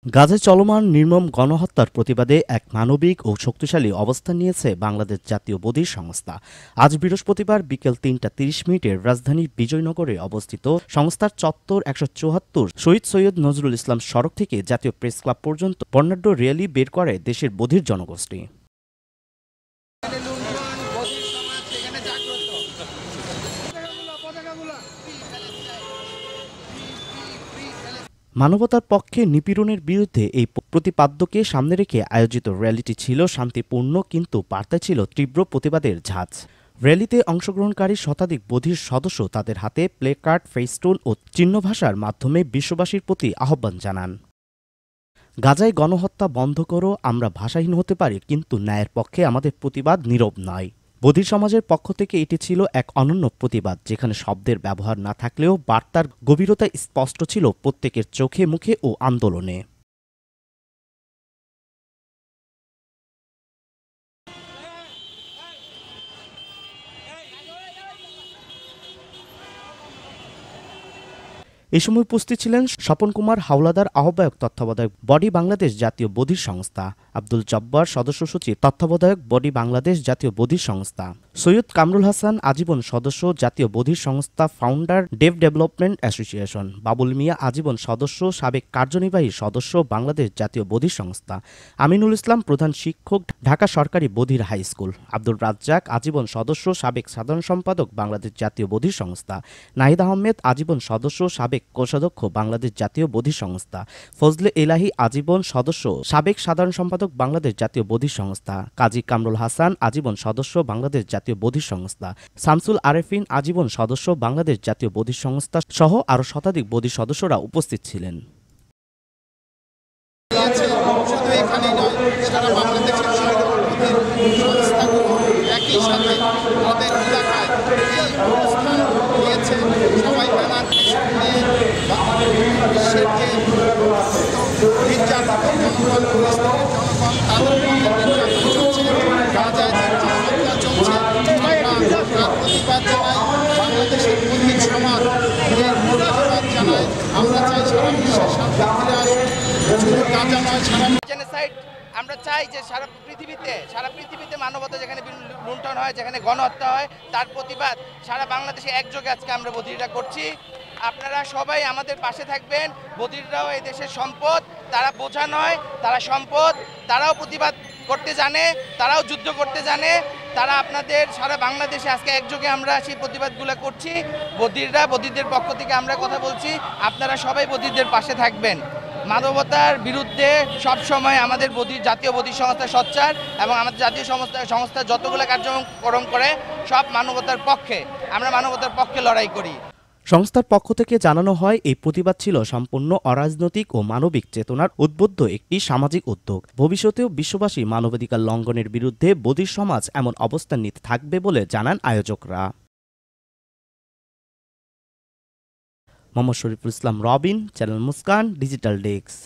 গাজায় চলমান নির্মম গণহত্যার প্রতিবাদে এক মানবিক ও শক্তিশালী অবস্থান নিয়েছে বাংলাদেশ জাতীয় বধির সংস্থা। আজ বৃহস্পতিবার বিকেল ৩টা ৩০ মিনিটে রাজধানীর বিজয়নগরে অবস্থিত সংস্থার চত্বর ১৭৪ শহীদ সৈয়দ নজরুল ইসলাম সড়ক থেকে জাতীয় প্রেস ক্লাব পর্যন্ত বর্ণাঢ্য র্যালি বের করে দেশের বধির জনগোষ্ঠী। মানবতার পক্ষে নিপীড়নের বিরুদ্ধে এই প্রতিপাদ্যকে সামনে রেখে আয়োজিত র্যালিটি ছিল শান্তিপূর্ণ, কিন্তু বার্তায় ছিল তীব্র প্রতিবাদের ঝাঁজ। র্যালিতে অংশগ্রহণকারী শতাধিক বধির সদস্য তাদের হাতে প্লেকার্ড, ফেস্টুন ও চিহ্নভাষার মাধ্যমে বিশ্ববাসীর প্রতি আহ্বান জানান। গাজায় গণহত্যা বন্ধ করো, আমরা ভাষাহীন হতে পারি, কিন্তু ন্যায়ের পক্ষে আমাদের প্রতিবাদ নীরব নয়। বধির সমাজের পক্ষ থেকে এটি ছিল এক অনন্য প্রতিবাদ, যেখানে শব্দের ব্যবহার না থাকলেও বার্তার গভীরতা স্পষ্ট ছিল প্রত্যেকের চোখে, মুখে ও আন্দোলনে। এ সময় উপস্থিত ছিলেন স্বপন কুমার হাওলাদার, আহ্বায়ক তত্ত্বাবধায়ক বডি বাংলাদেশ জাতীয় বধির সংস্থা; আব্দুল জব্বার, সদস্য সচিব তত্ত্বাবধায়ক বডি বাংলাদেশ জাতীয় বধির সংস্থা; সৈয়দ কামরুল হাসান, আজীবন সদস্য জাতীয় বধির সংস্থা founder dev development association; Babul Mia, আজীবন সদস্য সাবেক কার্যনির্বাহী সদস্য বাংলাদেশ জাতীয় বধির সংস্থা; আমিনুল ইসলাম, প্রধান শিক্ষক, ঢাকা সরকারি বধির হাই স্কুল; আব্দুল রাজ্জাক, আজীবন সদস্য সাবেক সাধারণ সম্পাদক বাংলাদেশ জাতীয় বধির সংস্থা; নাহিদ আহমেদ, আজীবন সদস্য সাবেক কোষাধ্যক্ষ বাংলাদেশ জাতীয় বধির সংস্থা; ফজলে এলাহি, আজীবন সদস্য সাবেক সাধারণ সম্পাদক বাংলাদেশ জাতীয় বধির সংস্থা; কাজী কামরুল হাসান, আজীবন সদস্য বাংলাদেশ জাতীয় বধির সংস্থা; শামসুল আরেফিন, আজীবন সদস্য বাংলাদেশ জাতীয় বধির সংস্থা সহ আরও শতাধিক বধির সদস্যরা উপস্থিত ছিলেন। শুধু এখানেই নয়, সারা বাংলাদেশের সংস্থাগুলো একই সাথে আমাদের এলাকায় এই অবস্থান নিয়েছে। সবাই নানান বিষয় নিয়ে বিশ্বের যে নির্যাতিত জনগণ, ফিলিস্তিনের জনগণ, তাদের নির্যাতন চলছে, গাজায় যে গণহত্যা চলছে, আমরা তার প্রতিবাদ জানাই। বাংলাদেশের বধির সমাজ এর প্রতিবাদ জানাই। আমরা চাই সারা বিশ্বের শান্তি ফিরে আসুক, শুধু গাজা নয়, সারা জেনোসাইড। আমরা চাই যে সারা পৃথিবীতে মানবতা যেখানে লুণ্ঠন হয়, যেখানে গণহত্যা হয়, তার প্রতিবাদ সারা বাংলাদেশে একযোগে আজকে আমরা বধিররা করছি। আপনারা সবাই আমাদের পাশে থাকবেন। বধিররাও এই দেশের সম্পদ, তারা বোঝা নয়, তারা সম্পদ। তারাও প্রতিবাদ করতে জানে, তারাও যুদ্ধ করতে জানে। তারা আপনাদের সারা বাংলাদেশে আজকে একযোগে আমরা সেই প্রতিবাদগুলো করছি। বধিরদের পক্ষ থেকে আমরা কথা বলছি, আপনারা সবাই বধিরদের পাশে থাকবেন। মানবতার বিরুদ্ধে সবসময় আমাদের জাতীয় বধির সংস্থা সোচ্চার, এবং আমাদের জাতীয় সংস্থা যতগুলো কার্যক্রম করে সব মানবতার পক্ষে। আমরা মানবতার পক্ষে লড়াই করি। সংস্থার পক্ষ থেকে জানানো হয়, এই প্রতিবাদ ছিল সম্পূর্ণ অরাজনৈতিক ও মানবিক চেতনার উদ্বুদ্ধ একটি সামাজিক উদ্যোগ। ভবিষ্যতেও বিশ্ববাসী মানবাধিকার লঙ্ঘনের বিরুদ্ধে বধির সমাজ এমন অবস্থান নিতে থাকবে বলে জানান আয়োজকরা। Mohammad Shariful Islam, Robin, channel Muskan, digital desk.